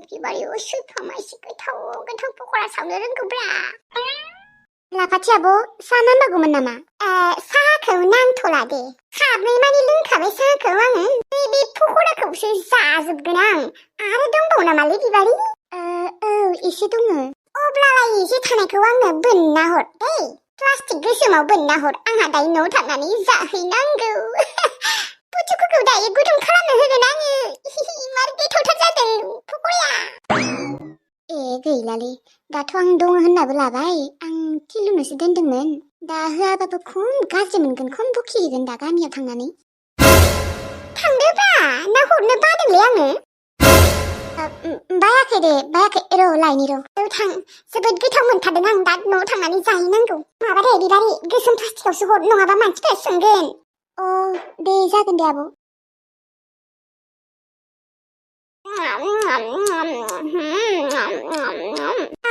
बिबारि उसुफा मानसि गोथाव गोथाव पकरा सावनो रोंगौब्रा लाफाथि आब' साहा नांबावगौमोन नामा साहाखौ नांथ'ला दे खाबै मानि लोंखाबाय साहाखौ आङो बे पकराखौसो जाजोबगोन आं आरो दंबावो नामालै बिबारि औ एसे दङ अब्लालाय एसे थानायखौ आंनो बोनना हर दे प्लास्टिक गोसोमाव बोनना हर आंहा दायो न'आव थांनानै जाहैनांगौ पुथुकुखौ दायो गुदुं खालामनो होगोन आङो मार गोथावथार जादों पकराया गैलालै दाथ' आं दङ होननाबो लाबाय आं किलुनोसो दोनदोंमोन दा होआबाबो खम गाज्रि मोनगोन खम बखिहैगोन दा गामियाव थांनानै थांदोब्रा ना हरनो बादोंलै आङो बायाखै र' लायनि र' औ थां जोबोद गोथाव मोनथारदों आं दा न'आव थांनानै जाहैनांगौ माबा दे बिबारि गोसोम प्लास्टिकआवसो हर नङाबा मानसिफोरा सोंगोन दे जागोन दे आब'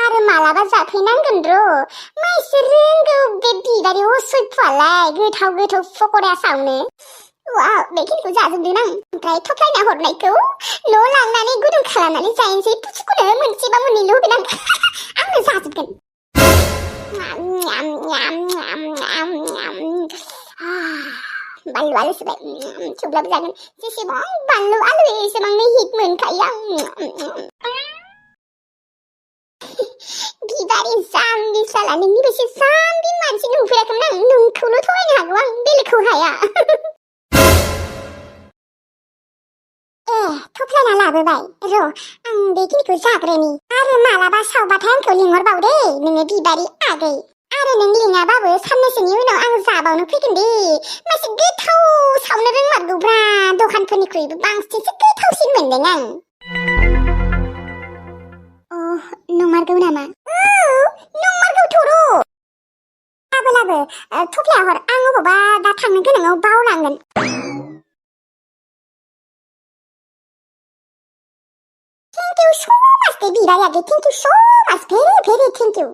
आरो मालाबा जाफैनांगोन र' माइसो रोंगौ बे बिबारि असयफुआलाय गोथाव गोथाव पकरा सावनो वाव बेखिनिखौ जाजोबदों आं ओमफ्राय थफ्लायना हरनायखौ न'आव लांनानै गुदुं खालामनानै जाहैनोसै पुथुकुनो मोनसेबा मोननैल' होगोन आं आंनो जाजोबगोन बानलु आलु सोबाय थेवब्लाबो जागोन जेसेबां बानलु आलु एसेबांनो हिट मोनखायो आं बिबारि जाम्बि साला नोंनि बेसे जाम्बि मानसि नुफेराखैमोन आं नोंखौल' थगायनो हागौ आं बेलेगखौ हाया थफ्लायना लाबोबाय र' आं बेखिनिखौ जाग्रोनि आरो मालाबा सावबाथाय आंखौ लिंहरबाव दे नोङो बिबारि आगै आरो नों लिङाबाबो साननैसोनि उनाव आं जाबावनो फैगोन दे मासे गोथाव सावनो रोंमारगौब्रा दखानफोरनिख्रुइबो बांसिनसो गोथावसिन मोनदों आं नंमारगौ नामा नंमारगौथ' र' लाबो थफ्लाया हर आं अबावबा दा थांनो गोनाङाव बावलांगोन Thank you so much, baby. Thank you so much. Very thank you.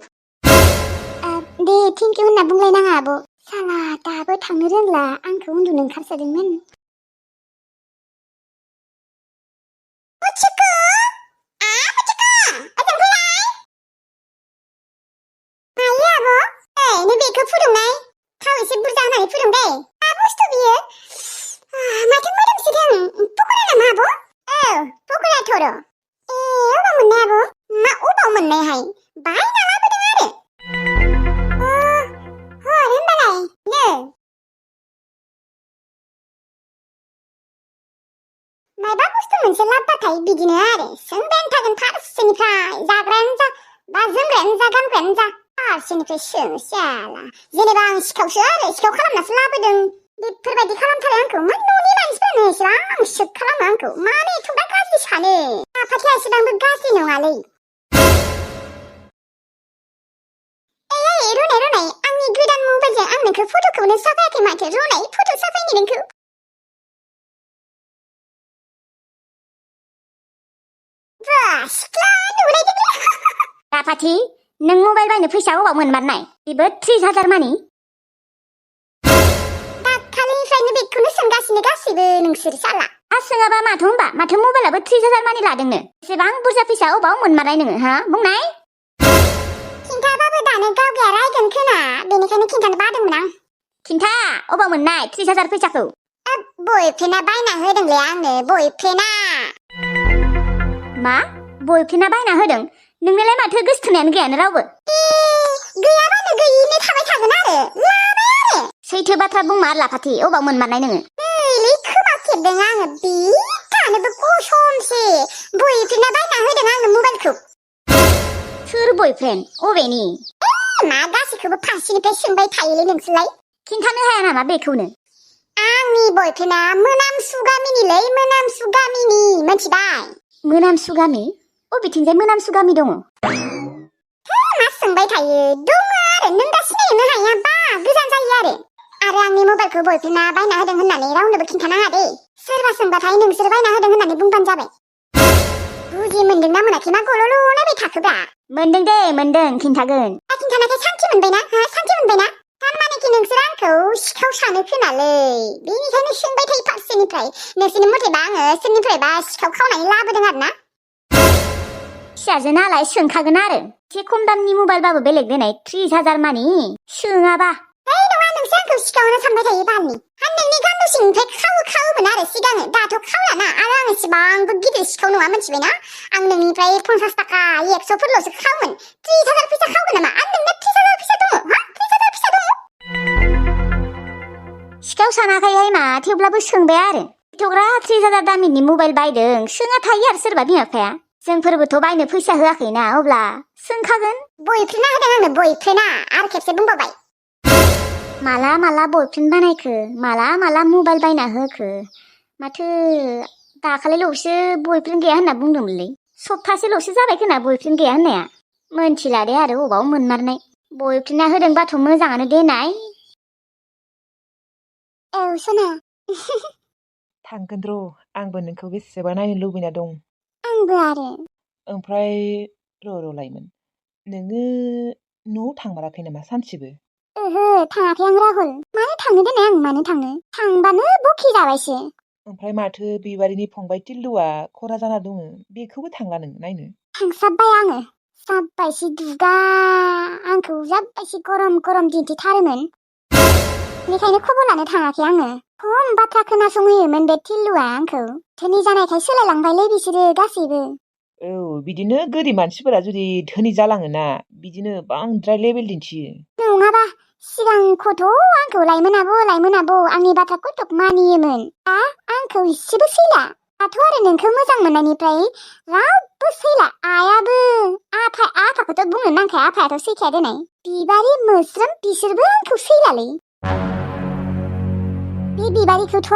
Day thank you होनना बुंलायनाङा आब' साला दाबो थांनो रोंला आंखौ उन्दुनो ओंखारसोदोंमोन पुथुकु ओजों फैलाय मायो आब' नों बेखौ फुदुंनाय थाव एसे बुरजा होनानै फुदुं दे मा बुस्थु बियो माथो मोदोमसोदों पकरा नामा आब' पकराथ' र' अबाव मोननाय आब' मा अबाव मोननायहाय बायना लाबोदों आरो हर होनबालाय नो मायबा बुस्थु मोनसे लाबबाथाय बिदिनो आरो सोंबायानो थागोन फारसेनिफ्राय जाग्रायानो जा बा जोमग्रायानो जा गानग्रायानो जा फारसेनिफ्राय सोंसियाला जेनेबा आं सिखावसो आरो सिखाव खालामनासो लाबोदों बेफोरबायदि खालामथारो आंखौ मा न'नि मानसिफोरानो एसेबां सोब खालामो आंखौ मानो एथ'बां गाज्रि सानो आफाथिया एसेबांबो गाज्रि नङालै रुनाय आंनि गोदान मबाइलजों आं नोंखौ फट'खौनो साफायाखै माथो रुनाय फट' साफायनि नोंखौ सिख्ला नुलायदों राफाथि नों मबाइल बायनो फैसा अबाव मोनमारनाय बेबो 30,000 मानि दाखालिनिफ्रायनो बेखौनो सोंगासिनो गासिबो नोंसोर साला सोङाबा माथो होनबा माथो मबाइलाबो 30,000 मानि लादोंनो एसेबां बुरजा फैसा अबाव मोनमारनाय नोङो हा बुंनाय खिन्थाबाबो दानो गावगाया रायगोन खोना बेनिखायनो खिन्थानो बादोंमोन आं खिन्था अबाव मोननाय 30,000 फैसाखौ बयफ्रेन्डा बायना होदोंलै आंनो बयफ्रेन्डा मा बयफ्रेन्डा बायना होदों नोंनोलाय माथो गोसथोनायानो गैयानो रावबो गैयाबानो गैयैनो थाबाय थागोन आरो लाबाय आरो सैथो बाथ्रा बुंमार लाफाथि अबाव मोनमारनाय नोङो नैलै खोमा खेबदों आङो बे थानोबो कसमसे बयफ्रेन्डा बायना होदों आंनो मबाइलखौ सोर बयफ्रेन्ड अबेनि मा गासैखौबो फारसेनिफ्राय सोंबाय थायोलै नोंसोरलाय खिन्थानो हाया नामा बेखौनो आंनि बयफ्रेन्डा मोनामसु गामिनिलै मोनामसु गामिनि मोनथिबाय मोनामसु गामि अबेथिंजाय मोनामसु गामि दङ मा सोंबाय थायो दङ आरो नों दा सिनायनो हायाबा गोजान जायो आरो आंनि मबाइलखौ बयफ्रेन्डा बायना होदों होननानै रावनोबो खिन्थानाङा दे सोरबा सोंबाथाय नोंसोर बायना होदों होननानै बुंबानो जाबाय बुजि मोनदोंना मोनाखै मा गल'ल' नायबाय थाखोब्रा मोनदों दे मोनदों खिन्थागोन खिन्थानायखाय सान्थि मोनबायना सान्थि मोनबायना थारमानेखि नोंसोर आंखौ सिखाव सानो खोनालै बेनिखायनो सोंबाय थायो फारसेनिफ्राय नोंसोरनि मथेबा आङो सोरनिफ्रायबा सिखाव खावनानै लाबोदों आरोना फिसाजो नालाय सोंखागोन आरो एसे खम दामनि मबाइलबाबो बेलेग देनाय 30,000 मानि सोङाबा नङा नोंसोर आंखौ सिखावनो सानबाय थायो बालनि नोंनि गानदु सिंनिफ्राय खावोमोन आरो सिगाङो दाथ' खावलाना आरो आं एसेबांबो गिदिर सिखाव नङा मिथिबायना आं नोंनिफ्राय 50 थाखा 100फोरल'सो खावोमोन 30,000 फैसा खावगोन नामा आं नोंना 30,000 फैसा दङ हा 30,000 फैसा दङ सिखाव सानाखैहाय मा थेवब्लाबो सोंबाय आरो एथ'ग्रा 30,000 दामिनि मबाइल बायदों सोङा थायो आरो सोरबा बिमा बिफाया जोंफोरबोथ' बायनो फैसा होआखैना अब्ला सोंखागोन बयफ्रेन्डआ होदों आंनो बयफ्रेन्डआ आरो खेबसे बुंबावबाय माला बयफ्रेन्ड बानायखो माला मबाइल बायना होखो माथो दाखालिल'सो बयफ्रेन्ड गैया होनना बुंदोंमोनलै सप्तासेल'सो जाबाय खोना बयफ्रेन्ड गैया होननाया मोनथिला दे आरो अबाव मोनमारनाय बयफ्रेन्डआ होदोंबाथ' मोजाङानो देनाय औ सना थांगोन र' आंबो नोंखौ बेसेबा नायनो लुबैना दं आंबो आरो ओमफ्राय र' लाइमोन नोङो न'आव थांमाराखै नामा सानसेबो ओहो थाङाखै आं राहुल मानो थांनो देनाय आं मानो थांनो थांबानो बखि जाबायसो ओमफ्राय माथो बिबारिनि फंबाय टिल्लुआ खरा जाना दङ बेखौबो थांला नों नायनो थांसाबबाय आङो जाब्बायसि दुगा आंखौ जाब्बायसि गरम दिन्थिथारोमोन बेनिखायनो खबर लानो थाङाखै आङो खम बाथ्रा खोनासंहोयोमोन बे टिल्लुआ आंखौ धोनि जानायखाय सोलायलांबायलै बिसोरो गासैबो औ बिदिनो गोरिब मानसिफोरा जुदि धोनि जालाङोना बिदिनो बांद्राय लेबेल दिन्थियो नङाबा सिगांखौथ' आंखौ लाइमोनाबो आंनि बाथ्रा कथक मानियोमोन दा आंखौ इसेबो सैला दाथ' आरो नोंखौ मोजां मोननायनिफ्राय रावबो सैला आयाबो आफाखौथ' बुंनो नांखाया आफायाथ' सैखाया देनाय बिबारि मोस्रोम बिसोरबो आंखौ सैलालै बे बिबारिखौथ'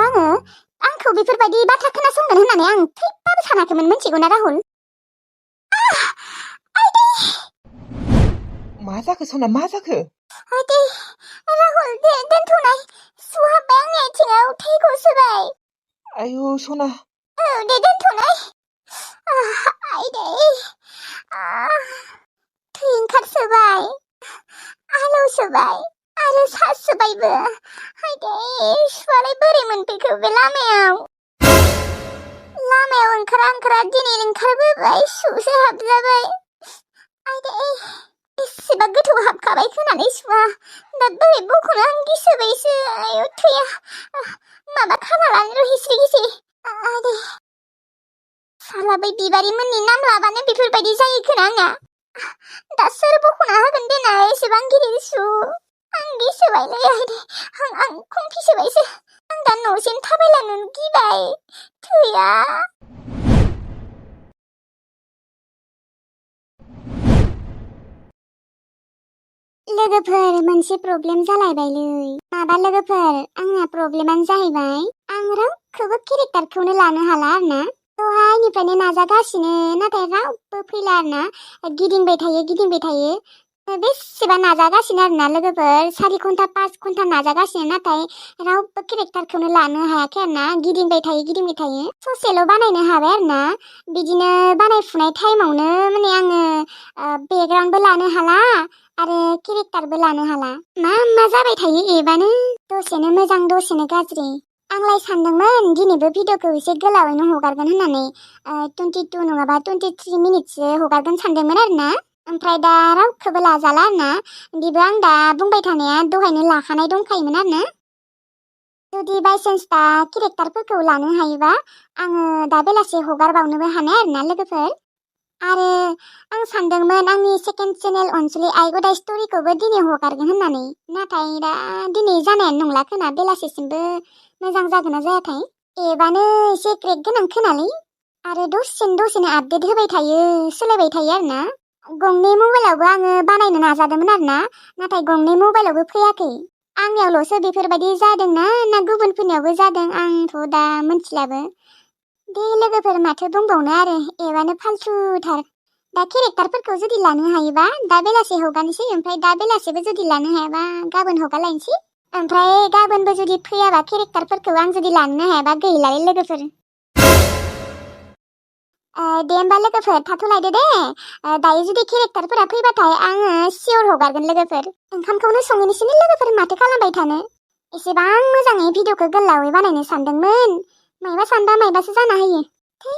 आंखौ बेफोरबायदि बाथ्रा खोनासंगोन होननानै आं थैबाबो सानाखैमोन मिथिगौना राहुल मा जाखो सना मा जाखो राहुल दोनथ'नाय सुहाबबाय आंनि आथिङाव थै गसोबाय आयु सना औ दे दोनथ'नाय आइदै थै ओंखारसोबाय आलौसोबाय आरो सासोबायबो आइदै सुवालाय बोरै मोनफैखो बे लामायाव ओंखारा दिनै ओंखारबोबाय सुसो हाबजाबाय आइदै एसेबा गोथौ हाबखाबाय खोनानै सुवा दा बोरै बख'नो आं गिसोबायसो आयु थैया माबा खाना लानो हिस्रि गिसि आइदै साला बै बिबारिमोननि नाम लाबानो बेफोरबायदि जायो खोना आंना दा सोर बख'ना होगोन देना एसेबां गिदिर सु आं गिसोबायलै आइदै आं खंफिसोबायसो आं दा न'सिम थाबायलांनो गिबाय थैया लोगोफोर मोनसे प्रब्लेम जालायबायलै माबा लोगोफोर आंना प्रब्लेमानो जाहैबाय आं रावखौबो केरेक्टारखौनो लानो हाला आरोना दहायनिफ्रायनो नाजागासिनो नाथाय रावबो फैला आरोना गिदिंबाय थायो बेसेबा नाजागासिनो आरोना लोगोफोर 4 घन्टा 5 घन्टा नाजागासिनो नाथाय रावबो केरेक्टारखौनो लानो हायाखै आरोना गिदिंबाय थायो ससेल' बानायनो हाबाय आरोना बिदिनो बानायफुनाय टाइमावनो माने आङो बेकग्राउन्डबो लानो हाला आरो केरेक्टारबो लानो हाला मा जाबाय थायो एबानो दसेनो मोजां दसेनो गाज्रि आंलाय सानदोंमोन दिनैबो भिडिअखौ एसे गोलावैनो हगारगोन होननानै 22 नङाबा 23 मिनिटसो हगारगोन सानदोंमोन आरोना ओमफ्राय दा रावखौबो लाजाला आरोना बिबो आं दा बुंबाय थानाया दहायनो लाखानाय दंखायोमोन आरोना जुदि बायसान्स दा केरेक्टारफोरखौ लानो हायोबा आङो दा बेलासे हगारबावनोबो हानाय आरोना लोगोफोर आरो आं सानदोंमोन आंनि सेकेन्ड चेनेल अनसुलि आइ गदाय स्ट'रिखौबो दिनै हगारगोन होननानै नाथाय दा दिनै जानायानो नंला खोना बेलासेसिमबो मोजां जागोन ना जायाथाय एबानो एसे क्रेक गोनां खोनालै आरो दसेनो आपडेट होबाय थायो सोलायबाय थायो आरोना गंनै मबाइलावबो आङो बानायनो नाजादोंमोन आरोना नाथाय गंनै मबाइलावबो फैयाखै आंनियावल'सो बेफोरबायदि जादोंना ना गुबुनफोरनियावबो जादों आंथ' दा मोनथिलाबो दे लोगोफोर माथो बुंबावनो आरो एबानो फालथुथार दा केरेक्टारफोरखौ जुदि लानो हायोबा दा बेलासे हगारनोसै ओमफ्राय दा बेलासेबो जुदि लानो हायाबा गाबोन हगारलायनोसै ओमफ्राय गाबोनबो जुदि फैयाबा केरेक्टारफोरखौ आं जुदि लानो हायाबा गैलालै लोगोफोर दे होमबा लोगोफोर थाथ'लायदो दे दायो जुदि केरेक्टारफोरा फैबाथाय आङो सियर हगारगोन लोगोफोर ओंखामखौनो सङैनोसैनो लोगोफोर माथो खालामबाय थानो एसेबां मोजाङै भिडिअखौ गोलावै बानायनो सानदोंमोन मायबा सानबा मायबासो जाना होयो थै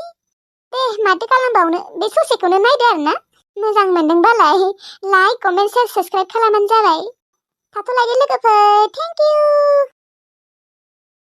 दे माथो खालामबावनो बे ससेखौनो नायदो आरोना मोजां मोनदोंबालाय लाइक कमेन्ट शेयार साबस्क्राइब खालामबानो जाबाय थाथ'लायदो लोगोफोर थेंक इउ